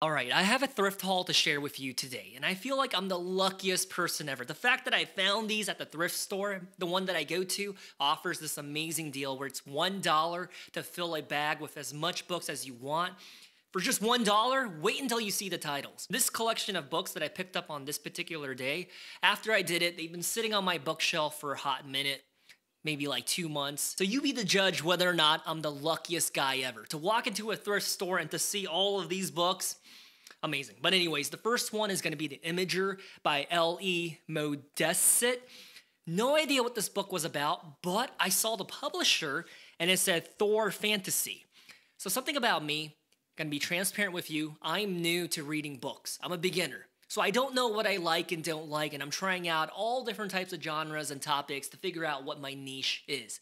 All right, I have a thrift haul to share with you today, and I feel like I'm the luckiest person ever. The fact that I found these at the thrift store, the one that I go to, offers this amazing deal where it's $1 to fill a bag with as much books as you want. For just $1, wait until you see the titles. This collection of books that I picked up on this particular day, after I did it, they've been sitting on my bookshelf for a hot minute. Maybe like 2 months. So you be the judge whether or not I'm the luckiest guy ever. To walk into a thrift store and to see all of these books, amazing. But anyways, the first one is going to be The Imager by L.E. Modesitt. No idea what this book was about, but I saw the publisher and it said Thor Fantasy. So something about me, gonna be transparent with you, I'm new to reading books. I'm a beginner. So I don't know what I like and don't like, and I'm trying out all different types of genres and topics to figure out what my niche is.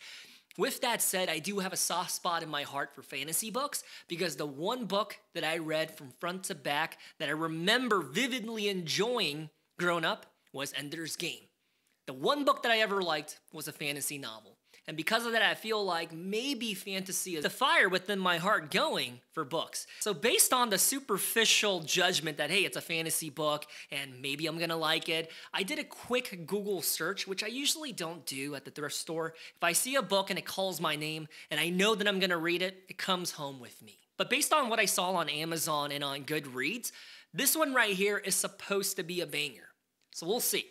With that said, I do have a soft spot in my heart for fantasy books because the one book that I read from front to back that I remember vividly enjoying growing up was Ender's Game. The one book that I ever liked was a fantasy novel. And because of that, I feel like maybe fantasy is the fire within my heart going for books. So based on the superficial judgment that, hey, it's a fantasy book and maybe I'm gonna like it, I did a quick Google search, which I usually don't do at the thrift store. If I see a book and it calls my name and I know that I'm gonna read it, it comes home with me. But based on what I saw on Amazon and on Goodreads, this one right here is supposed to be a banger. So we'll see.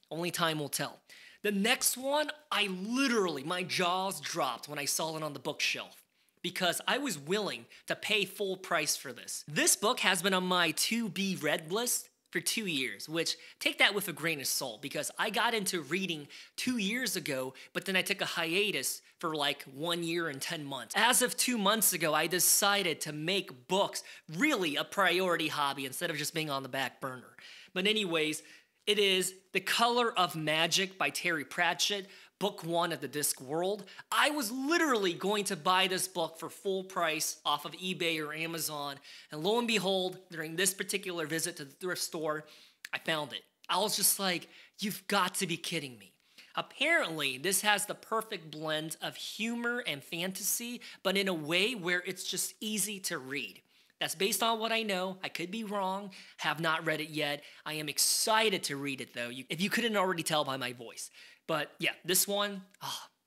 Only time will tell. The next one, my jaws dropped when I saw it on the bookshelf because I was willing to pay full price for this. This book has been on my to-be read list for 2 years, which take that with a grain of salt because I got into reading 2 years ago, but then I took a hiatus for like 1 year and 10 months. As of 2 months ago, I decided to make books really a priority hobby instead of just being on the back burner. But anyways, it is The Color of Magic by Terry Pratchett, book 1 of the Discworld. I was literally going to buy this book for full price off of eBay or Amazon, and lo and behold, during this particular visit to the thrift store, I found it. I was just like, you've got to be kidding me. Apparently, this has the perfect blend of humor and fantasy, but in a way where it's just easy to read. That's based on what I know. I could be wrong, have not read it yet. I am excited to read it though, if you couldn't already tell by my voice. But yeah, this one,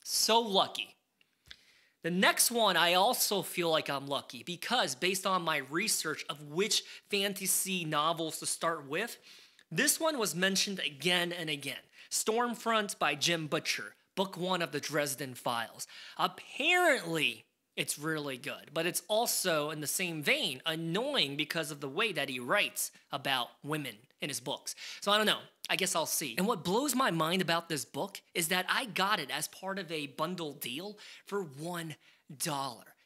so lucky. The next one, I also feel like I'm lucky because based on my research of which fantasy novels to start with, this one was mentioned again and again. Stormfront by Jim Butcher, book 1 of the Dresden Files. Apparently, it's really good, but it's also in the same vein annoying because of the way that he writes about women in his books. So I don't know, I guess I'll see. And what blows my mind about this book is that I got it as part of a bundle deal for $1.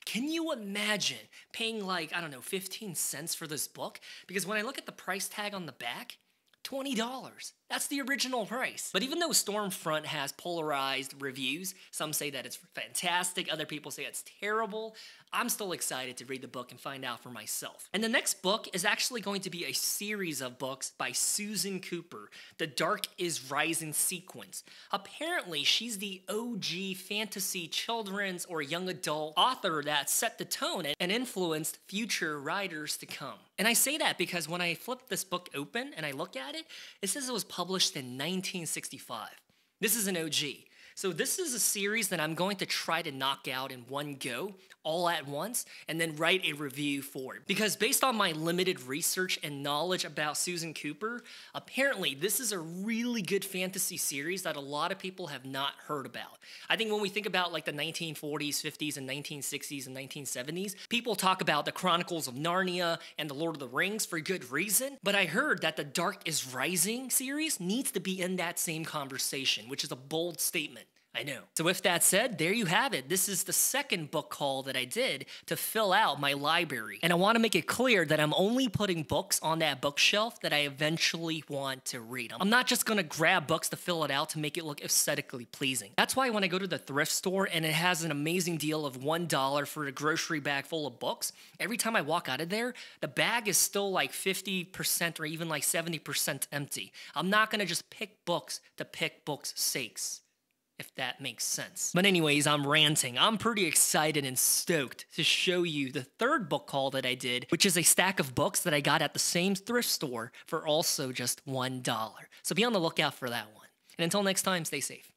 Can you imagine paying like, 15 cents for this book? Because when I look at the price tag on the back, $20. That's the original price. But even though Stormfront has polarized reviews, some say that it's fantastic, other people say it's terrible, I'm still excited to read the book and find out for myself. And the next book is actually going to be a series of books by Susan Cooper, The Dark is Rising sequence. Apparently, she's the OG fantasy children's or young adult author that set the tone and influenced future writers to come. And I say that because when I flip this book open and I look at it, it says it was published in 1965. This is an OG. So this is a series that I'm going to try to knock out in one go, all at once, and then write a review for it. Because based on my limited research and knowledge about Susan Cooper, apparently this is a really good fantasy series that a lot of people have not heard about. I think when we think about like the 1940s, 50s, and 1960s and 1970s, people talk about the Chronicles of Narnia and the Lord of the Rings for good reason, but I heard that the Dark is Rising series needs to be in that same conversation, which is a bold statement. I know. So with that said, there you have it. This is the second book haul that I did to fill out my library. And I want to make it clear that I'm only putting books on that bookshelf that I eventually want to read. I'm not just going to grab books to fill it out to make it look aesthetically pleasing. That's why when I go to the thrift store and it has an amazing deal of $1 for a grocery bag full of books, every time I walk out of there, the bag is still like 50% or even like 70% empty. I'm not going to just pick books to pick books' sakes. if that makes sense. But anyways, I'm ranting. I'm pretty excited and stoked to show you the third book haul that I did, which is a stack of books that I got at the same thrift store for also just $1. So be on the lookout for that one. And until next time, stay safe.